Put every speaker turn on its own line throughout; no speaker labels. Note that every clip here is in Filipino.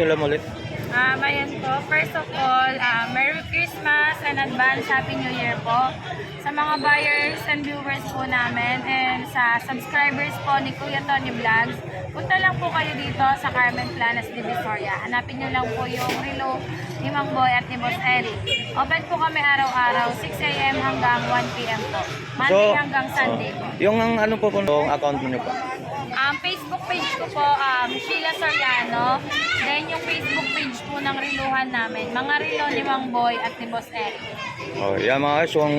Sila ulit.
Ayan po. First of all, Merry Christmas and advance Happy New Year po sa mga buyers and viewers po namin and sa subscribers po ni Kuya Tony Vlogs. Punta lang po kayo dito sa Carmen Planas, Divisoria. Hanapin nyo lang po yung relo ni Mang Boy at ni Boss Eric. Open po kami araw-araw, 6 AM hanggang 1 PM po. Monday hanggang Sunday po.
Yung ano po yung account niyo po?
Facebook page ko po, Sheila Soriano. Then yung Facebook page po ng reluhan namin, mga relo ni Mang Boy at ni Boss Eric.
Oh, yan mga guys, yung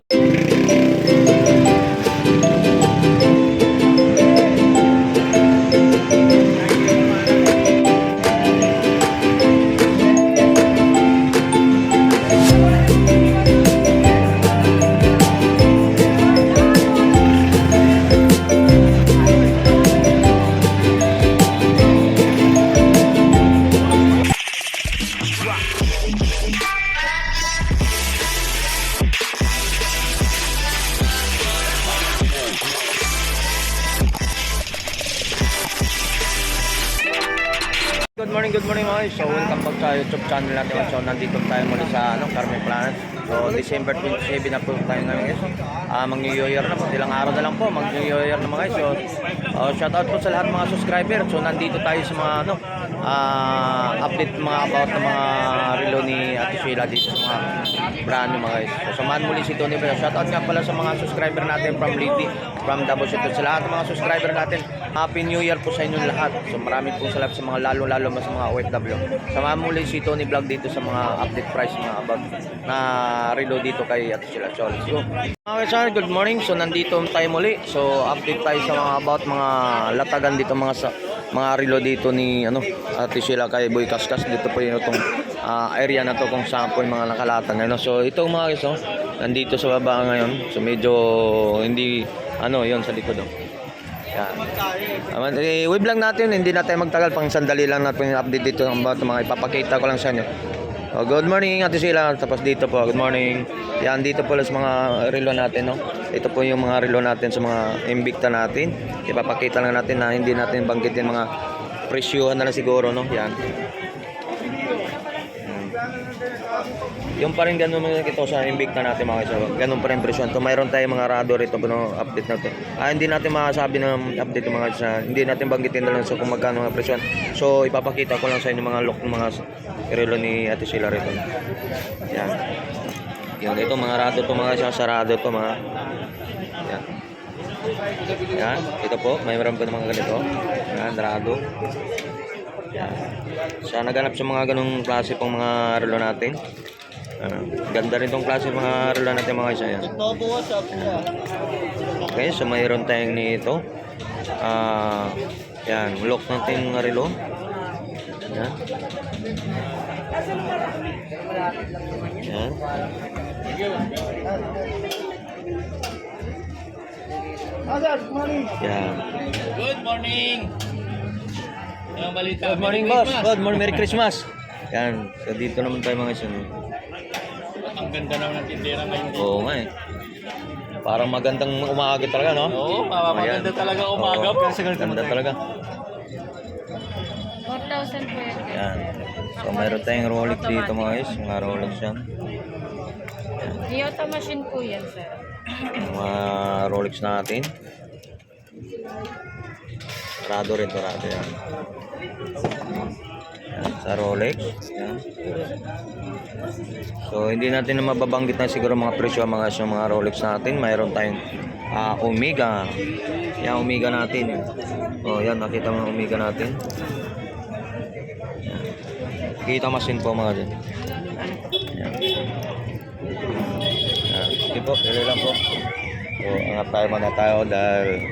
good morning mga guys. So welcome back sa YouTube channel natin. So nandito tayo muli sa Carmen Planas. So December 27 na po tayo ngayon guys. Mag-New Year na po. Ilang araw na lang po mag-New Year na mga guys. So shout out po sa lahat ng mga subscriber. So nandito tayo sa mga update mga about ng mga relo ni Ate Sheila dito sa mga brand new mga guys. So samahan muli si Tony Vlogs. Shout out nga pala sa mga subscriber natin from Liti, from Davao City. Sa lahat ng mga subscriber natin, Happy New Year po sa inyong lahat. So maraming po salamat sa mga lalo mas mga OFW. Samahan muli si Tony Vlog dito sa mga update price mga about na relo dito kay Ate Sheila. So let's go. Okay sir, good morning. So nandito tayo muli. So update tayo sa mga about mga latagan dito mga relo dito ni Ate Sheila kay Boy Kaskas. Dito po yung itong area na to kung saan po yung mga nakalatag ngayon. So itong mga guys nandito sa baba ngayon. So medyo hindi yon sa likod yan. Web lang natin, hindi natin magtagal, pang sandali lang natin yung update dito about mga ipapakita ko lang sa inyo. Good morning Ate Sheila. Tapos dito po, good morning. Yan, dito po sa mga relo natin, Ito po yung mga relo natin sa mga Invicta natin. Ipapakita lang natin na hindi natin banggitin mga presyuhan na lang siguro, Yan. Yung pa rin ganun ito sa Invicta natin mga kasama. Ganun pa rin presyon. So mayroon tayong mga radar ito update na ito. Hindi natin masasabi ng update yung mga kasama. Hindi natin banggitin na lang sa kung magkano mga presyon. So ipapakita ko lang sa inyo mga lock ng mga relo ni Ate Sheila rito. Yan. Yan ito mga rado to mga kasama. Sarado to mga. Yan. Yan. Ito po. Mayroon pa ng mga ganito. Yan. Rado. Yan. So naganap sa mga ganung klase pang mga relo natin. Ganda rin tong klase mga relo natin mga isa yan. Okay, so mayroon tayong nito. Yan, lock natin mga relo. Yan. Yan. Yan.
Good morning.
Good morning, boss. Good morning, Merry Christmas. Yan, so dito naman tayo mga isa.
Ang ganda naman ng tindera ngayon.
Oo nga eh. Parang magandang umaga talaga, no?
Oo, maganda talaga umaga.
Ganda talaga.
4,000 po yan.
Yan. So mayroon tayong Rolex dito mga guys. Mga Rolex yan.
Toyota machine po yan, sir.
Mga Rolex natin. Rado rin to, rado yan. Yan, sa Rolex. Yan. So hindi natin na mababanggit na siguro mga presyo mga Rolex natin. Mayroon tayong Omega. Yan, Omega natin. Yan, nakita mo ang Omega natin. Yan. Kita machine po mga dyan. Yan. Yan. Sige po, pili lang po. So angat tayo muna tayo dahil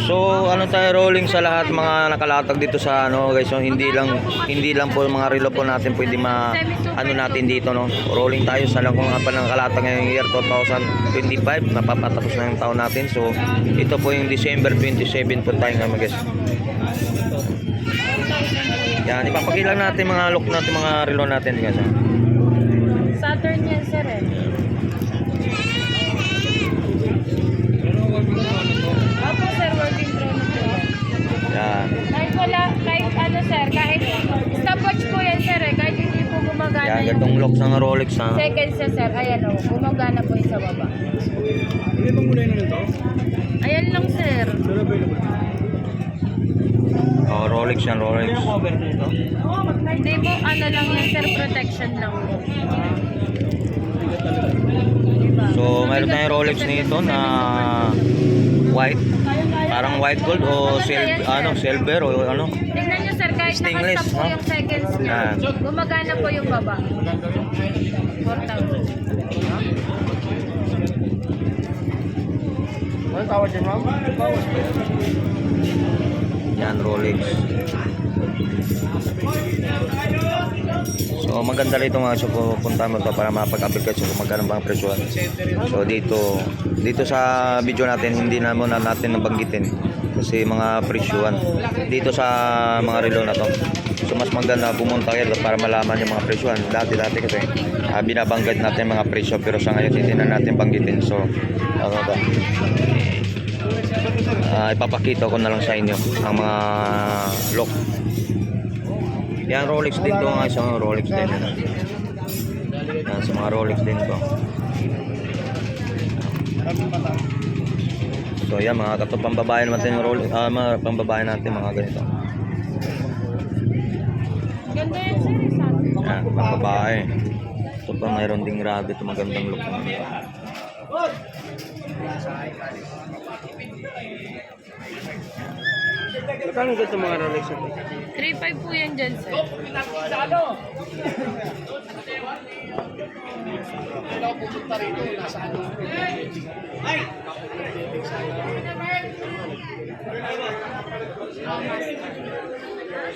so tayo rolling sa lahat mga nakalatag dito sa guys. So hindi lang po mga relo po natin pwede natin dito rolling tayo sa lang kung nga pa nakalatag ngayong year 2025 napapatapos na yung taon natin. So ito po yung December 27 po tayo nga guys. Yan, ipapakita natin mga look natin mga relo natin guys.
Saturn yan, sir Opo, sir, working drone po.
Yan.
Kahit wala, kahit sir, kahit stop
lock ng Rolex ha.
Second sa sir, ayan o. Gumagana po yung sa baba.
Ano bang kulay na nito?
Ayan lang sir.
Saan available?
Oh, Rolex yan, Rolex.
Cover nito?
Hindi po, ano lang yan sir, protection lang po.
So, mayroon tayong Rolex nito na white. Parang white gold o silver o ano.
Tingnan nyo sir, kahit
Stainless,
nakastop po
no?
yung seconds niya,
Ah.
gumagana po yung baba. 4,000.
Ano tawag dyan, ma'am?
Yan, Rolex. So, maganda rito mga so, pupunta mo to para mapag-update kayo kung magkano bang presyo. So, dito sa video natin, hindi naman natin nabanggitin kasi mga presyuan dito sa mga relo na to. So, mas maganda pumunta kayo para malaman yung mga presyuan. Dati kasi binabanggit natin mga presyo pero sa ngayon hindi na natin banggitin. So, ano ba? Ipapakita ko na lang sa inyo ang mga lock. Yan, Rolex din to nga, isang Rolex din. Yan, sa mga Rolex din to. So yan, mga pambabae natin yung Rolex, mga pambabae natin mga ganito.
Ganda yan sir, isa.
Yan, pambabae. So pa mayroon ding rado ito, magandang look naman ito.
Magkano ganito mga Rolex ito?
3,500 po yan dyan sir.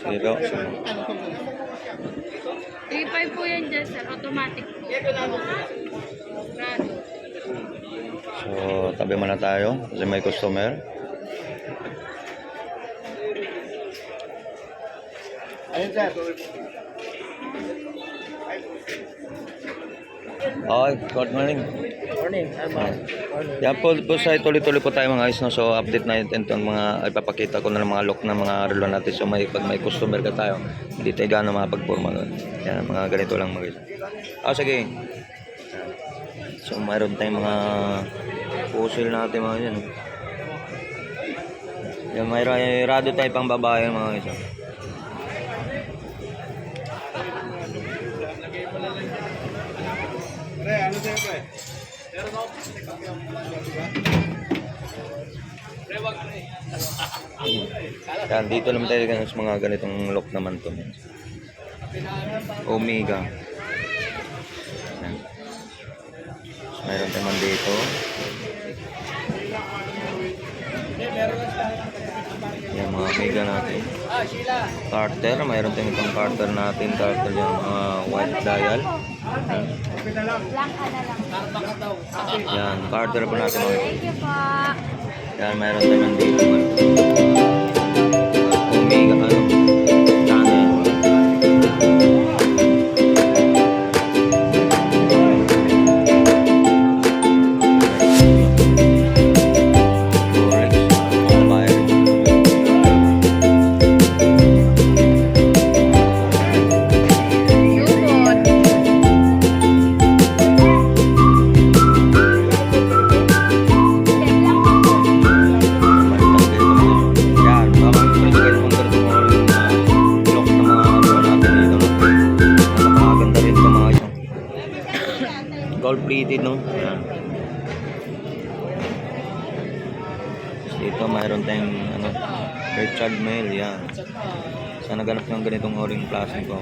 Dito.
3,500 po yan dyan sir, automatic po. Rado.
So tabi muna tayo kasi may customer.
Ayun, sir.
Okay, good morning.
Morning. Morning.
Yan po sa tuloy-tuloy po tayo mga guys, no? So update natin itong mga ipapakita ko na ng mga lock ng mga relo natin. So pag may customer ka tayo, hindi tayo gano'ng mapagporma doon. Yan, mga ganito lang mga guys. Sige. So mayroon tayong mga puzzle natin mga yan. Yan, may rado tayo pang babae mga guys.
Ano sa'yo, pre?
Yan, dito naman tayo sa mga ganitong lock naman to. Omega. Yan. So, mayroon naman dito. Yan, mga Omega natin. Carter, mayroon tayong itong Carter natin. Carter yan, mga white dial. Yan.
Blanca na lang.
Yan, Carter po natin mga.
Thank you po.
Yan, mayroon naman dito. Omega, ano? Channel. Rolex, mobile.
Yun.
Yan, bakang pwede kayo kung ganito mga lock na mga ano natin dito. Napakaganda rin ito mga isang gold plated, no? Yan. Dito mayroon tayong ano, Richard Mille, yan. Sana naganap ng ganitong o-ring plastic ko.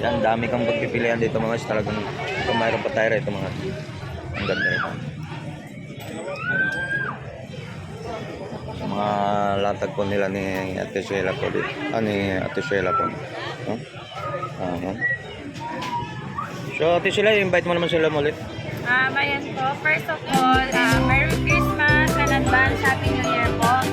Yan, dami kang pagpipilian dito mga guys. Talagang ito mayroon pa tayo ito mga. Ang ganda ito. Sa mga latag po nila ni Ate Sheila po dito. Ni Ate Sheila po. No? So Ate Sheila, invite mo naman sila ulit.
Ayan po. First of all, Merry Christmas and advance Happy New Year po.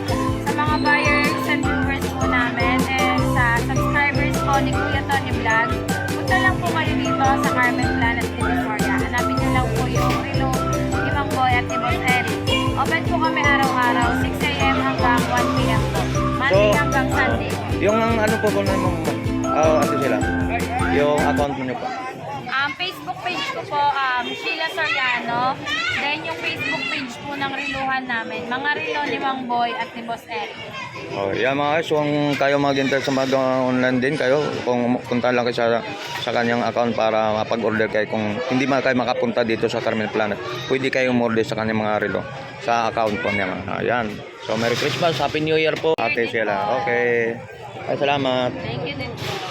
Sa mga buyers and viewers po namin and sa subscribers po ni Kuya Tony Vlog, punta lang po kayo dito sa Carmen Planet, California. Hanapin nyo lang po yung relo ni Mang Boy at ni Boss Eric. Open po kami araw-araw, 6 a.m. hanggang 1 p.m. po. Monday
So,
hanggang Sunday po.
Yung ang ano po naman Ate Sheila. Yung account niyo po.
Facebook page ko po, Sheila Soriano. Then yung Facebook page po ng reluhan namin, mga relo ni Mang Boy at ni Boss Eric.
Oh, yan mga guys, kung kayo mag-enter sa mga online din kayo, kung punta lang kayo sa kanyang account para mapag-order kayo. Kung hindi kayo makapunta dito sa Carmen Planet, pwede kayong order sa kanyang mga relo sa account po niya. Ayan. So, Merry Christmas, Happy New Year po, Ate Sheila. Okay. Ay, salamat.
Thank you din po.